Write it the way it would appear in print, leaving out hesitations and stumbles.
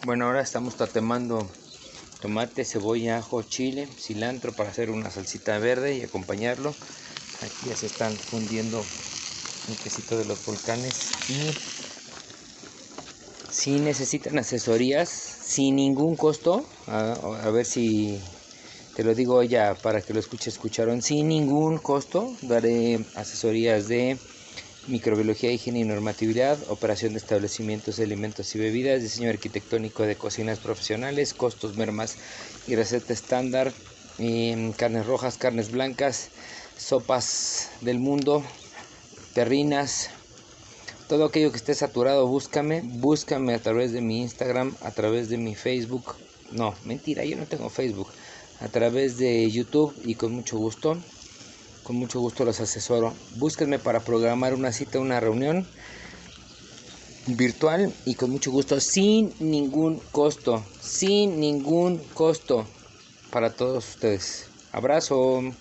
Bueno, ahora estamos tatemando tomate, cebolla, ajo, chile, cilantro para hacer una salsita verde y acompañarlo. Aquí ya se están fundiendo un quesito de los volcanes. Y si necesitan asesorías sin ningún costo, a ver si te lo digo ya para que lo escucharon, sin ningún costo daré asesorías de microbiología, higiene y normatividad, operación de establecimientos de alimentos y bebidas, diseño arquitectónico de cocinas profesionales, costos, mermas y receta estándar, carnes rojas, carnes blancas, sopas del mundo, terrinas, todo aquello que esté saturado. Búscame a través de mi Instagram, a través de mi Facebook. No, mentira, yo no tengo Facebook. A través de YouTube y con mucho gusto los asesoro. Búsquenme para programar una cita, una reunión virtual y con mucho gusto, sin ningún costo para todos ustedes. Abrazo.